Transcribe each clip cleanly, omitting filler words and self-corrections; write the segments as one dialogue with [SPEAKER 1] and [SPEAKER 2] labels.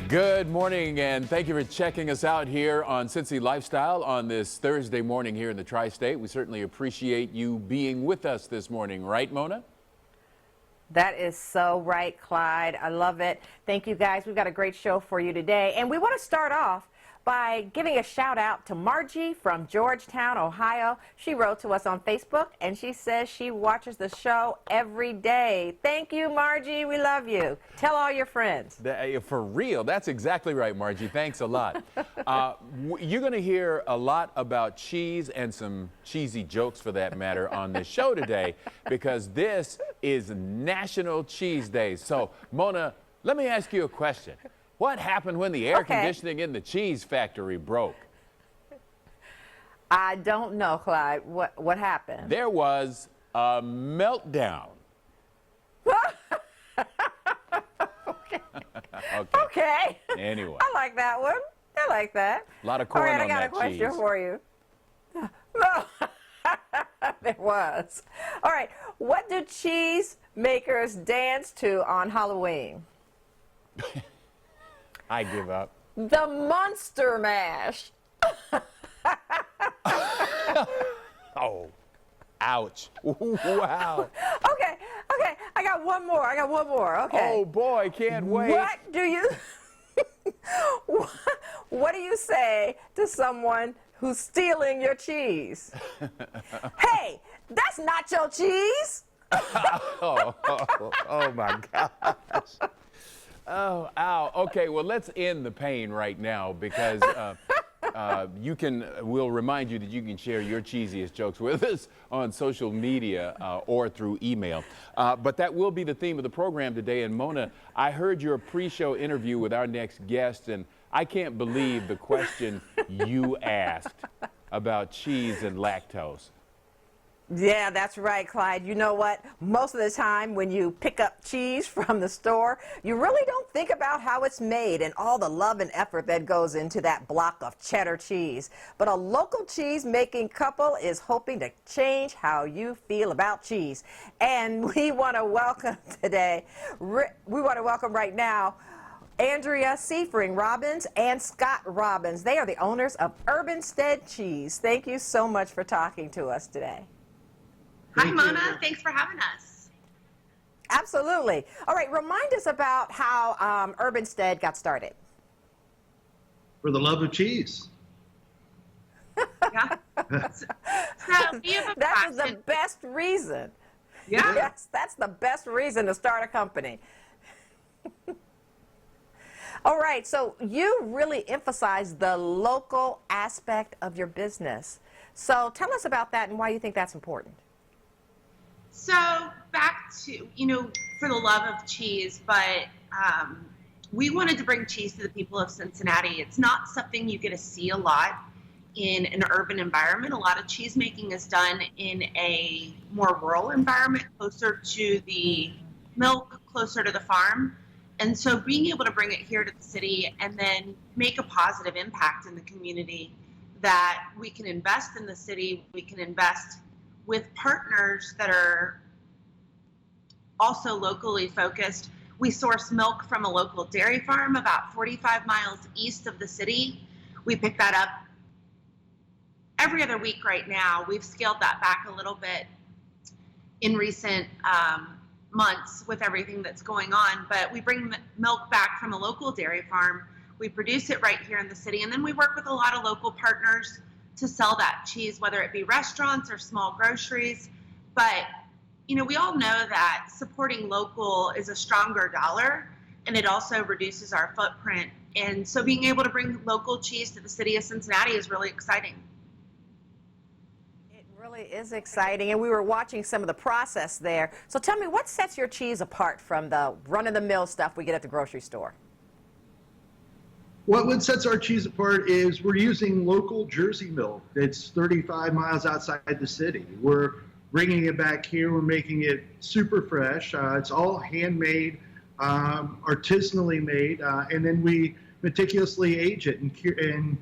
[SPEAKER 1] Good morning, and thank you for checking us out here on Cincy Lifestyle on this Thursday morning here in the Tri-State. We certainly appreciate you being with us this morning, right, Mona?
[SPEAKER 2] That is so right, Clyde. I love it. Thank you, guys. We've got a great show for you today, and we want to start off by giving a shout out to Margie from Georgetown, Ohio. She wrote to us on Facebook, and she says she watches the show every day. Thank you, Margie. We love you. Tell all your friends.
[SPEAKER 1] For real, that's exactly right, Margie. Thanks a lot. You're going to hear a lot about cheese and some cheesy jokes, for that matter, on this show today, because this is National Cheese Day. So, Mona, let me ask you a question. What happened when the air conditioning in the cheese factory broke?
[SPEAKER 2] I don't know, Clyde. What happened?
[SPEAKER 1] There was a meltdown.
[SPEAKER 2] Okay.
[SPEAKER 1] Anyway.
[SPEAKER 2] I like that one. I like that.
[SPEAKER 1] A lot of corn on that cheese.
[SPEAKER 2] All right, I got a question for you. No. There was. All right. What do cheese makers dance to on Halloween?
[SPEAKER 1] I give up.
[SPEAKER 2] The Monster Mash.
[SPEAKER 1] Oh, ouch. Wow.
[SPEAKER 2] Okay. I got one more. Okay.
[SPEAKER 1] Oh, boy, can't wait.
[SPEAKER 2] What do you say to someone who's stealing your cheese? Hey, that's not your cheese.
[SPEAKER 1] Oh, my gosh. Oh, ow. Okay, well, let's end the pain right now, because we'll remind you that you can share your cheesiest jokes with us on social media or through email. But that will be the theme of the program today. And Mona, I heard your pre-show interview with our next guest, and I can't believe the question you asked about cheese and lactose.
[SPEAKER 2] Yeah, that's right, Clyde. You know what? Most of the time when you pick up cheese from the store, you really don't think about how it's made and all the love and effort that goes into that block of cheddar cheese. But a local cheese-making couple is hoping to change how you feel about cheese. And we want to welcome right now Andrea Seafring Robbins and Scott Robbins. They are the owners of Urban Stead Cheese. Thank you so much for talking to us today.
[SPEAKER 3] Hi, Mona. Thanks for having us.
[SPEAKER 2] Absolutely. All right, remind us about how Urban Stead got started.
[SPEAKER 4] For the love of cheese.
[SPEAKER 3] Yeah.
[SPEAKER 2] That is the best reason.
[SPEAKER 3] Yeah.
[SPEAKER 2] Yes, that's the best reason to start a company. All right, so you really emphasize the local aspect of your business. So tell us about that and why you think that's important.
[SPEAKER 3] So back to, for the love of cheese, but we wanted to bring cheese to the people of Cincinnati. It's not something you get to see a lot in an urban environment. A lot of cheese making is done in a more rural environment, closer to the milk, closer to the farm. And so being able to bring it here to the city and then make a positive impact in the community, that we can invest in the city, we can invest with partners that are also locally focused. We source milk from a local dairy farm about 45 miles east of the city. We pick that up every other week right now. We've scaled that back a little bit in recent months with everything that's going on, but we bring milk back from a local dairy farm. We produce it right here in the city, and then we work with a lot of local partners to sell that cheese, whether it be restaurants or small groceries. But, we all know that supporting local is a stronger dollar, and it also reduces our footprint. And so being able to bring local cheese to the city of Cincinnati is really exciting.
[SPEAKER 2] It really is exciting, and we were watching some of the process there. So tell me, what sets your cheese apart from the run-of-the-mill stuff we get at the grocery store?
[SPEAKER 4] What sets our cheese apart is we're using local Jersey milk. It's 35 miles outside the city. We're bringing it back here. We're making it super fresh. It's all handmade, artisanally made, and then we meticulously age it and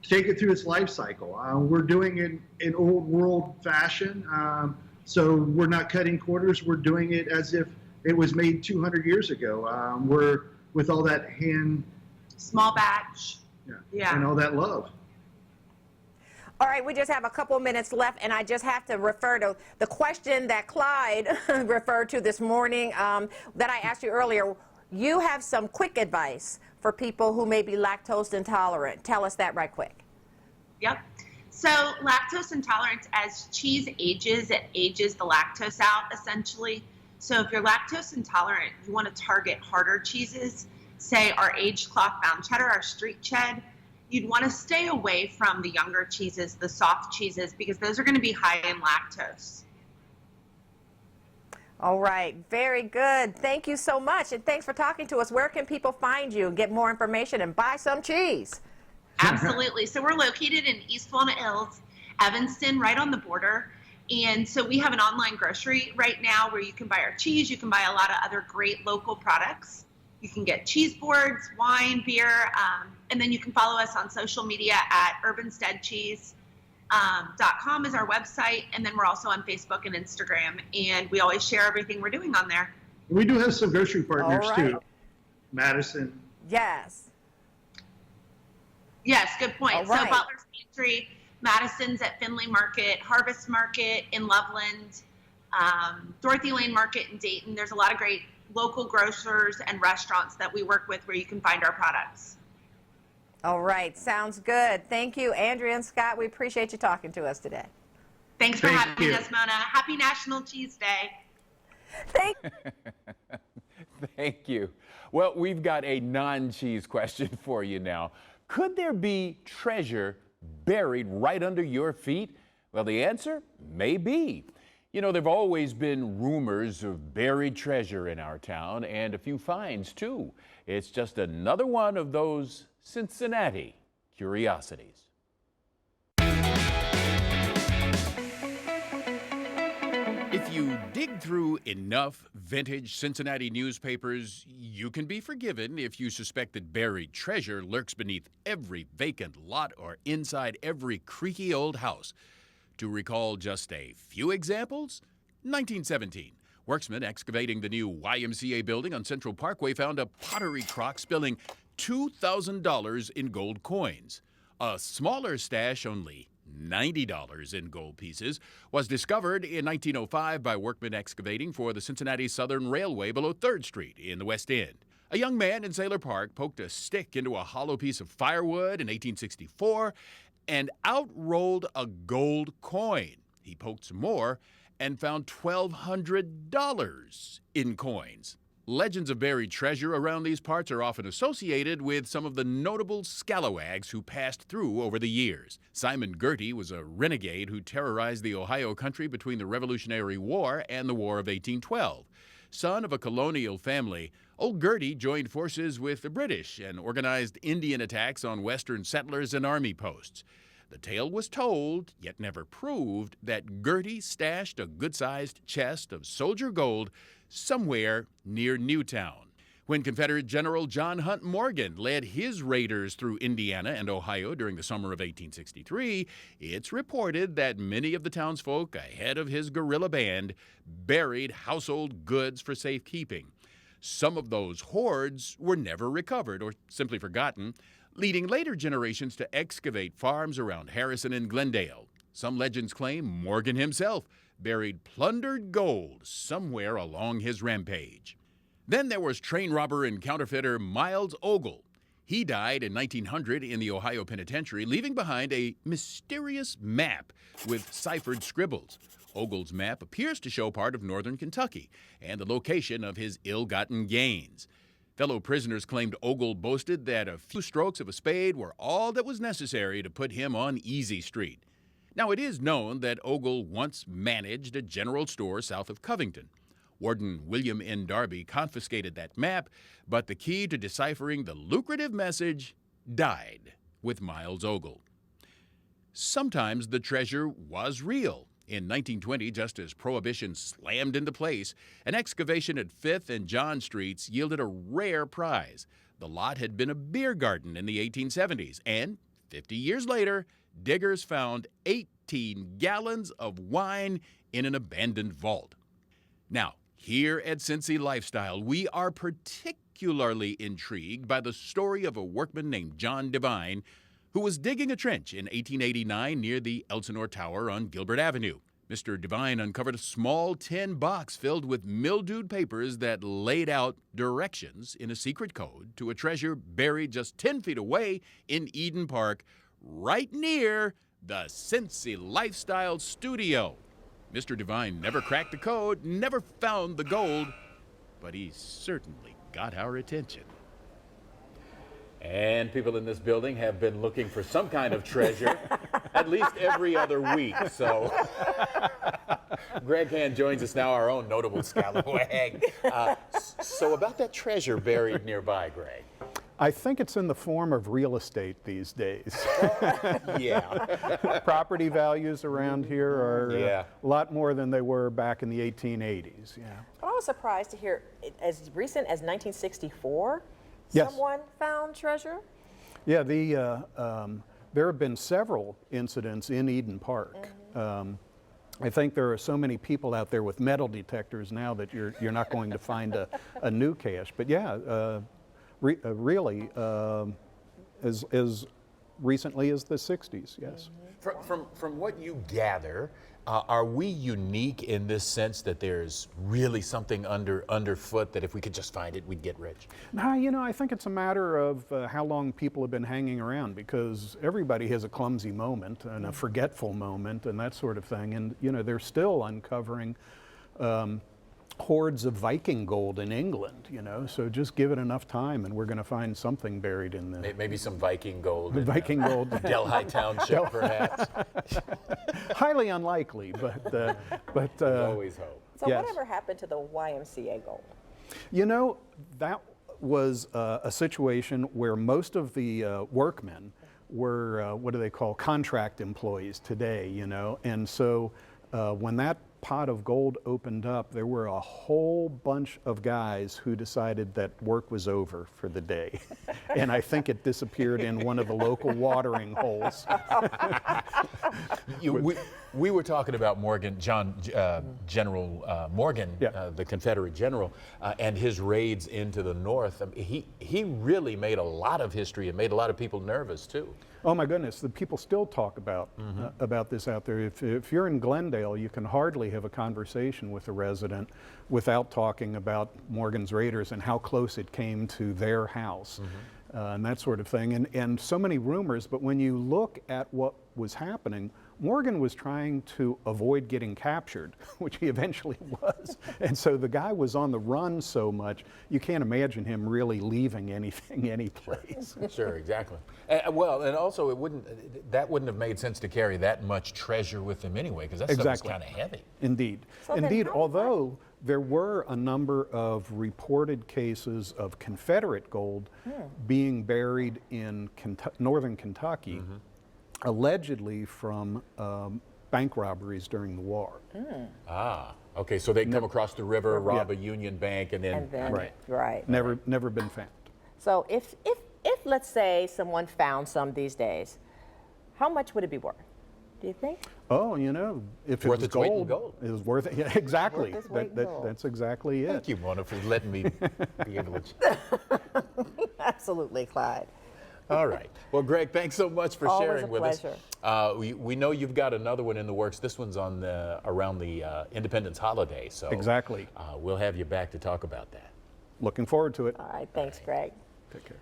[SPEAKER 4] take it through its life cycle. We're doing it in old world fashion, so we're not cutting corners. We're doing it as if it was made 200 years ago. We're with all that hand
[SPEAKER 3] Small batch. Yeah.
[SPEAKER 4] And all that love.
[SPEAKER 2] All right, we just have a couple minutes left, and I just have to refer to the question that Clyde referred to this morning that I asked you earlier. You have some quick advice for people who may be lactose intolerant. Tell us that right quick.
[SPEAKER 3] Yep. So lactose intolerance, as cheese ages, it ages the lactose out essentially. So if you're lactose intolerant, you want to target harder cheeses, say our aged cloth-bound cheddar, our street ched. You'd want to stay away from the younger cheeses, the soft cheeses, because those are going to be high in lactose.
[SPEAKER 2] All right, very good. Thank you so much, and thanks for talking to us. Where can people find you and get more information and buy some cheese?
[SPEAKER 3] Absolutely. So we're located in East Walnut Hills, Evanston, right on the border. And so we have an online grocery right now where you can buy our cheese. You can buy a lot of other great local products. You can get cheese boards, wine, beer, and then you can follow us on social media at Urban Stead Cheese. .com is our website, and then we're also on Facebook and Instagram, and we always share everything we're doing on there.
[SPEAKER 4] We do have some grocery partners
[SPEAKER 2] All right.
[SPEAKER 4] too. Madison.
[SPEAKER 2] Yes.
[SPEAKER 3] Yes, good point.
[SPEAKER 2] All
[SPEAKER 3] So
[SPEAKER 2] right.
[SPEAKER 3] Butler's Pantry, Madison's at Findlay Market, Harvest Market in Loveland, Dorothy Lane Market in Dayton. There's a lot of great local grocers and restaurants that we work with where you can find our products.
[SPEAKER 2] All right, sounds good. Thank you, Andrea and Scott. We appreciate you talking to us today.
[SPEAKER 3] Thanks for
[SPEAKER 4] Thank
[SPEAKER 3] having
[SPEAKER 4] you.
[SPEAKER 3] us, Mona. Happy National Cheese Day.
[SPEAKER 2] Thank
[SPEAKER 1] Thank you. Well, we've got a non-cheese question for you now. Could there be treasure buried right under your feet? Well, the answer may be. You know, there have always been rumors of buried treasure in our town, and a few finds, too. It's just another one of those Cincinnati curiosities. If you dig through enough vintage Cincinnati newspapers, you can be forgiven if you suspect that buried treasure lurks beneath every vacant lot or inside every creaky old house. To recall just a few examples, 1917, workmen excavating the new YMCA building on Central Parkway found a pottery crock spilling $2,000 in gold coins. A smaller stash, only $90 in gold pieces, was discovered in 1905 by workmen excavating for the Cincinnati Southern Railway below 3rd Street in the West End. A young man in Sailor Park poked a stick into a hollow piece of firewood in 1864, and out rolled a gold coin. He poked some more and found $1,200 in coins. Legends of buried treasure around these parts are often associated with some of the notable scalawags who passed through over the years. Simon Girty was a renegade who terrorized the Ohio country between the Revolutionary War and the War of 1812. Son of a colonial family, old Girty joined forces with the British and organized Indian attacks on Western settlers and army posts. The tale was told, yet never proved, that Girty stashed a good-sized chest of soldier gold somewhere near Newtown. When Confederate General John Hunt Morgan led his raiders through Indiana and Ohio during the summer of 1863, it's reported that many of the townsfolk ahead of his guerrilla band buried household goods for safekeeping. Some of those hoards were never recovered or simply forgotten, leading later generations to excavate farms around Harrison and Glendale. Some legends claim Morgan himself buried plundered gold somewhere along his rampage. Then there was train robber and counterfeiter Miles Ogle. He died in 1900 in the Ohio Penitentiary, leaving behind a mysterious map with ciphered scribbles. Ogle's map appears to show part of northern Kentucky and the location of his ill-gotten gains. Fellow prisoners claimed Ogle boasted that a few strokes of a spade were all that was necessary to put him on Easy Street. Now, it is known that Ogle once managed a general store south of Covington. Warden William N. Darby confiscated that map, but the key to deciphering the lucrative message died with Miles Ogle. Sometimes the treasure was real. In 1920, just as Prohibition slammed into place, an excavation at 5th and John Streets yielded a rare prize. The lot had been a beer garden in the 1870s, and 50 years later, diggers found 18 gallons of wine in an abandoned vault. Now, Here at Cincy Lifestyle, we are particularly intrigued by the story of a workman named John Devine who was digging a trench in 1889 near the Elsinore Tower on Gilbert Avenue. Mr. Devine uncovered a small tin box filled with mildewed papers that laid out directions in a secret code to a treasure buried just 10 feet away in Eden Park, right near the Cincy Lifestyle studio. Mr. Devine never cracked the code, never found the gold, but he certainly got our attention. And people in this building have been looking for some kind of treasure at least every other week. So Greg Hand joins us now, our own notable scallywag. So about that treasure buried nearby, Greg.
[SPEAKER 5] I think it's in the form of real estate these days.
[SPEAKER 1] Yeah.
[SPEAKER 5] Property values around here are
[SPEAKER 1] Yeah.
[SPEAKER 5] a lot more than they were back in the 1880s. Yeah.
[SPEAKER 2] But I was surprised to hear as recent as 1964,
[SPEAKER 5] Yes.
[SPEAKER 2] someone found treasure.
[SPEAKER 5] Yeah, there have been several incidents in Eden Park. I think there are so many people out there with metal detectors now that you're not going to find a new cache. But yeah, really, as recently as the 60s, yes.
[SPEAKER 1] From what you gather, are we unique in this sense that there's really something underfoot that if we could just find it, we'd get rich?
[SPEAKER 5] No, you know, I think it's a matter of how long people have been hanging around, because everybody has a clumsy moment and a forgetful moment and that sort of thing. And, you know, they're still uncovering hoards of Viking gold in England, you know, so just give it enough time and we're going to find something buried in the...
[SPEAKER 1] Maybe some Viking gold.
[SPEAKER 5] Viking gold.
[SPEAKER 1] Delhi Township, perhaps.
[SPEAKER 5] Highly unlikely, but
[SPEAKER 1] We always hope.
[SPEAKER 2] So
[SPEAKER 5] Yes.
[SPEAKER 2] whatever happened to the YMCA gold?
[SPEAKER 5] you know, that was a situation where most of the workmen were, what do they call, contract employees today, you know, and so when that pot of gold opened up, there were a whole bunch of guys who decided that work was over for the day. And I think it disappeared in one of the local watering holes.
[SPEAKER 1] We were talking about Morgan, General Morgan,
[SPEAKER 5] Yeah.
[SPEAKER 1] The Confederate general, and his raids into the North. I mean, he really made a lot of history and made a lot of people nervous too.
[SPEAKER 5] Oh my goodness, the people still talk about this out there. If you're in Glendale, you can hardly have a conversation with a resident without talking about Morgan's Raiders and how close it came to their house and that sort of thing. And so many rumors, but when you look at what was happening, Morgan was trying to avoid getting captured, which he eventually was. And so the guy was on the run so much, you can't imagine him really leaving anything, any place.
[SPEAKER 1] Sure, exactly. Well, and also that wouldn't have made sense to carry that much treasure with him anyway, because that stuff was kind of heavy.
[SPEAKER 5] Indeed.
[SPEAKER 2] So then
[SPEAKER 5] Indeed,
[SPEAKER 2] how-
[SPEAKER 5] although there were a number of reported cases of Confederate gold being buried in northern Kentucky, allegedly from bank robberies during the war.
[SPEAKER 1] Ah, okay. So they come across the river, rob a Union Bank, and then
[SPEAKER 2] Right.
[SPEAKER 5] Never been found.
[SPEAKER 2] So if let's say someone found some these days, how much would it be worth? Do you think?
[SPEAKER 5] Oh, you know, if
[SPEAKER 1] Worth
[SPEAKER 5] it was
[SPEAKER 1] its weight in
[SPEAKER 5] gold,
[SPEAKER 1] gold.
[SPEAKER 5] it was worth it. Yeah, exactly.
[SPEAKER 2] Worth its weight in gold.
[SPEAKER 5] That's exactly it.
[SPEAKER 1] Thank you, Mona, for letting me be able to.
[SPEAKER 2] Absolutely, Clyde.
[SPEAKER 1] All right. Well, Greg, thanks so much for
[SPEAKER 2] Always
[SPEAKER 1] sharing
[SPEAKER 2] a
[SPEAKER 1] with
[SPEAKER 2] pleasure.
[SPEAKER 1] us. We know you've got another one in the works. This one's on around the Independence holiday, so
[SPEAKER 5] Exactly.
[SPEAKER 1] We'll have you back to talk about that.
[SPEAKER 5] Looking forward to it.
[SPEAKER 2] All right, thanks, Greg.
[SPEAKER 5] Take care.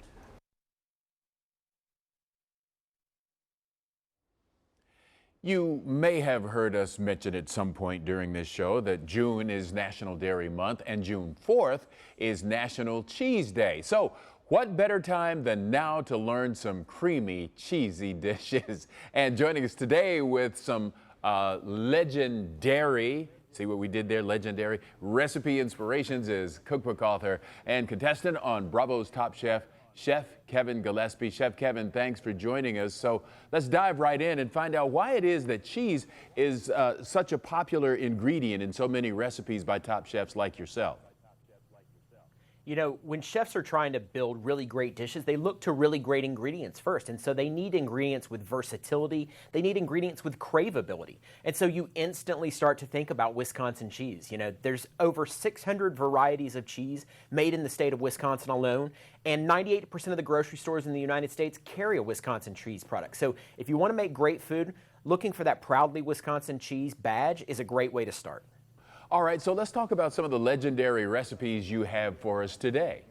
[SPEAKER 1] You may have heard us mention at some point during this show that June is National Dairy Month and June 4th is National Cheese Day. So what better time than now to learn some creamy, cheesy dishes? And joining us today with some legendary, see what we did there, legendary recipe inspirations is cookbook author and contestant on Bravo's Top Chef, Chef Kevin Gillespie. Chef Kevin, thanks for joining us. So let's dive right in and find out why it is that cheese is such a popular ingredient in so many recipes by top chefs like yourself.
[SPEAKER 6] You know, when chefs are trying to build really great dishes, they look to really great ingredients first. And so they need ingredients with versatility. They need ingredients with craveability. And so you instantly start to think about Wisconsin cheese. You know, there's over 600 varieties of cheese made in the state of Wisconsin alone. And 98% of the grocery stores in the United States carry a Wisconsin cheese product. So if you want to make great food, looking for that Proudly Wisconsin Cheese badge is a great way to start.
[SPEAKER 1] All right, so let's talk about some of the legendary recipes you have for us today.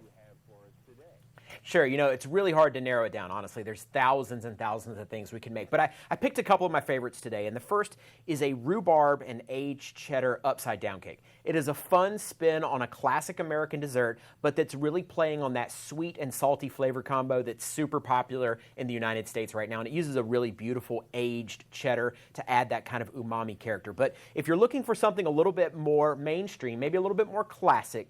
[SPEAKER 6] Sure, you know, it's really hard to narrow it down, honestly. There's thousands and thousands of things we can make. But I picked a couple of my favorites today, and the first is a rhubarb and aged cheddar upside down cake. It is a fun spin on a classic American dessert, but that's really playing on that sweet and salty flavor combo that's super popular in the United States right now. And it uses a really beautiful aged cheddar to add that kind of umami character. But if you're looking for something a little bit more mainstream, maybe a little bit more classic,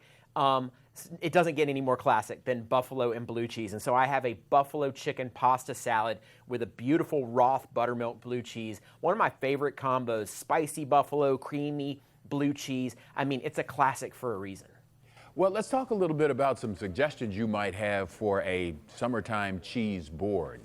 [SPEAKER 6] it doesn't get any more classic than buffalo and blue cheese. And so I have a buffalo chicken pasta salad with a beautiful Roth buttermilk blue cheese. One of my favorite combos, spicy buffalo, creamy blue cheese. I mean, it's a classic for a reason.
[SPEAKER 1] Well, let's talk a little bit about some suggestions you might have for a summertime cheese board.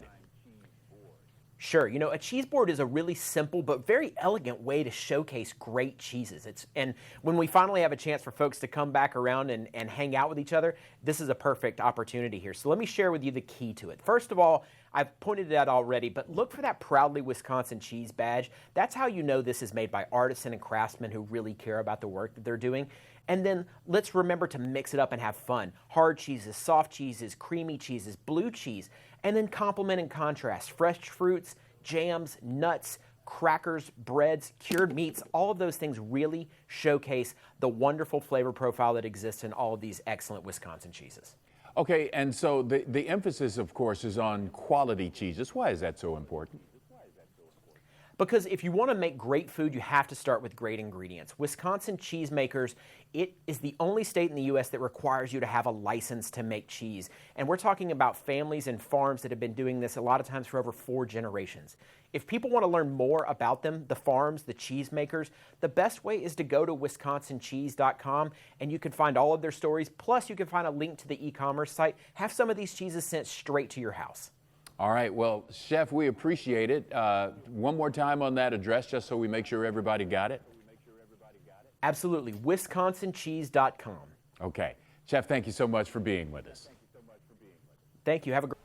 [SPEAKER 6] Sure, you know, a cheese board is a really simple but very elegant way to showcase great cheeses. And when we finally have a chance for folks to come back around and hang out with each other, this is a perfect opportunity here. So let me share with you the key to it. First of all, I've pointed it out already, but look for that Proudly Wisconsin Cheese badge. That's how you know this is made by artisan and craftsmen who really care about the work that they're doing. And then let's remember to mix it up and have fun. Hard cheeses, soft cheeses, creamy cheeses, blue cheese, and then complement and contrast. Fresh fruits, jams, nuts, crackers, breads, cured meats, all of those things really showcase the wonderful flavor profile that exists in all of these excellent Wisconsin cheeses.
[SPEAKER 1] Okay, and so the emphasis, of course, is on quality cheeses. Why is that so important?
[SPEAKER 6] Because if you want to make great food, you have to start with great ingredients. Wisconsin cheesemakers, it is the only state in the U.S. that requires you to have a license to make cheese. And we're talking about families and farms that have been doing this a lot of times for over 4 generations. If people want to learn more about them, the farms, the cheesemakers, the best way is to go to wisconsincheese.com and you can find all of their stories. Plus, you can find a link to the e-commerce site. Have some of these cheeses sent straight to your house.
[SPEAKER 1] All right, well, Chef, we appreciate it. One more time on that address, just so we make sure everybody got it.
[SPEAKER 6] Absolutely, wisconsincheese.com.
[SPEAKER 1] Okay. Chef, thank you so much for being with us.
[SPEAKER 6] Thank you. Have a great...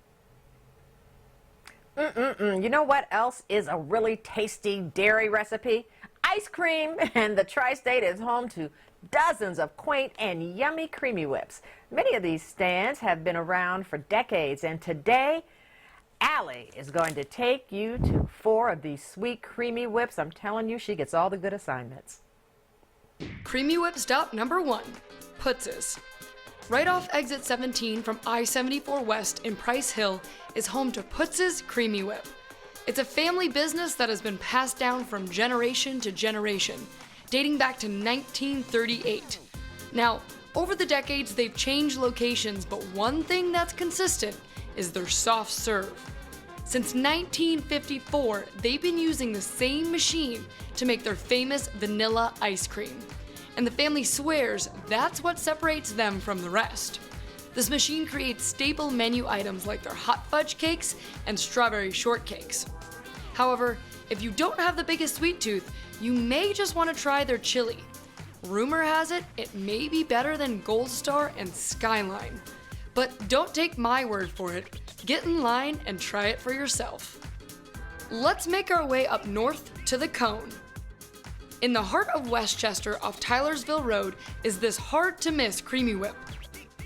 [SPEAKER 2] You know what else is a really tasty dairy recipe? Ice cream. And the Tri-State is home to dozens of quaint and yummy creamy whips. Many of these stands have been around for decades, and today Allie is going to take you to 4 of these sweet creamy whips. I'm telling you, she gets all the good assignments.
[SPEAKER 7] Creamy whip stop number 1, Putz's. Right off exit 17 from I-74 West in Price Hill is home to Putz's Creamy Whip. It's a family business that has been passed down from generation to generation, dating back to 1938. Now, over the decades, they've changed locations, but one thing that's consistent is their soft serve. Since 1954, they've been using the same machine to make their famous vanilla ice cream. And the family swears that's what separates them from the rest. This machine creates staple menu items like their hot fudge cakes and strawberry shortcakes. However, if you don't have the biggest sweet tooth, you may just want to try their chili. Rumor has it, it may be better than Gold Star and Skyline. But don't take my word for it. Get in line and try it for yourself. Let's make our way up north to the Cone. In the heart of Westchester off Tylersville Road is this hard-to-miss Creamy Whip.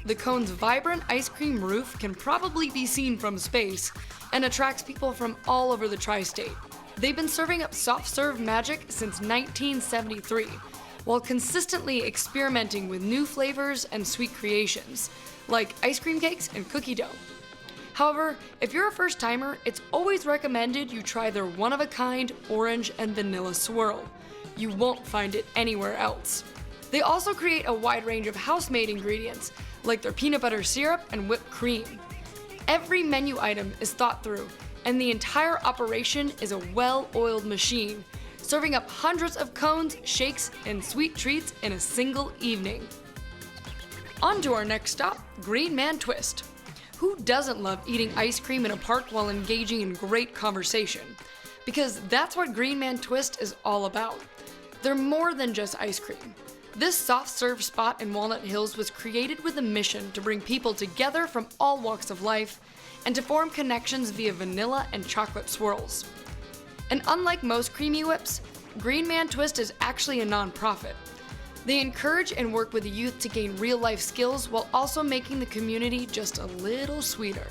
[SPEAKER 7] The Cone's vibrant ice cream roof can probably be seen from space and attracts people from all over the tri-state. They've been serving up soft serve magic since 1973, while consistently experimenting with new flavors and sweet creations, like ice cream cakes and cookie dough. However, if you're a first-timer, it's always recommended you try their one-of-a-kind orange and vanilla swirl. You won't find it anywhere else. They also create a wide range of house-made ingredients, like their peanut butter syrup and whipped cream. Every menu item is thought through, and the entire operation is a well-oiled machine, serving up hundreds of cones, shakes, and sweet treats in a single evening. On to our next stop, Green Man Twist. Who doesn't love eating ice cream in a park while engaging in great conversation? Because that's what Green Man Twist is all about. They're more than just ice cream. This soft serve spot in Walnut Hills was created with a mission to bring people together from all walks of life and to form connections via vanilla and chocolate swirls. And unlike most Creamy Whips, Green Man Twist is actually a nonprofit. They encourage and work with the youth to gain real-life skills while also making the community just a little sweeter.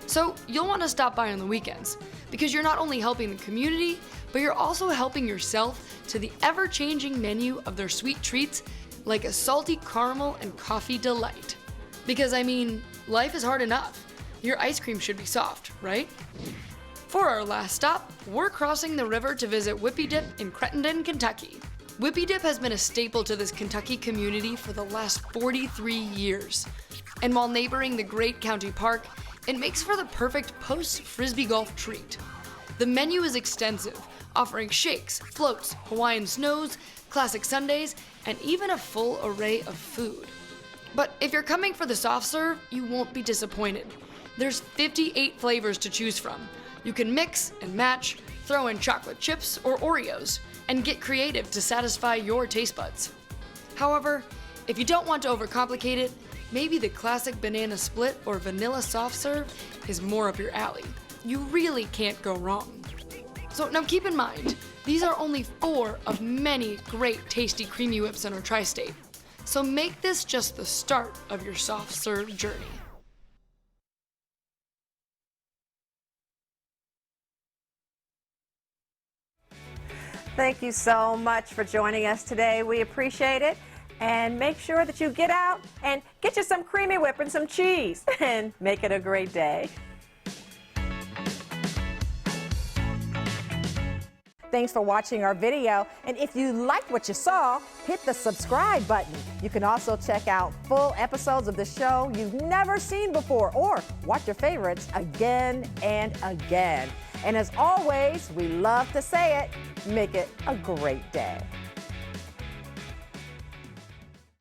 [SPEAKER 7] So you'll want to stop by on the weekends, because you're not only helping the community, but you're also helping yourself to the ever-changing menu of their sweet treats like a salty caramel and coffee delight. Because I mean, life is hard enough. Your ice cream should be soft, right? For our last stop, we're crossing the river to visit Whippy-Dip in Crittenden, Kentucky. Whippy-Dip has been a staple to this Kentucky community for the last 43 years. And while neighboring the great county park, it makes for the perfect post-frisbee golf treat. The menu is extensive, offering shakes, floats, Hawaiian snows, classic sundaes, and even a full array of food. But if you're coming for the soft serve, you won't be disappointed. There's 58 flavors to choose from. You can mix and match, throw in chocolate chips or Oreos, and get creative to satisfy your taste buds. However, if you don't want to overcomplicate it, maybe the classic banana split or vanilla soft serve is more up your alley. You really can't go wrong. So now keep in mind, these are only 4 of many great tasty Creamy Whips in our tri-state. So make this just the start of your soft serve journey.
[SPEAKER 2] Thank you so much for joining us today. We appreciate it. And make sure that you get out and get you some Creamy Whip and some cheese and make it a great day. Thanks for watching our video. And if you liked what you saw, hit the subscribe button. You can also check out full episodes of the show you've never seen before, or watch your favorites again and again. And as always, we love to say it, make it a great day.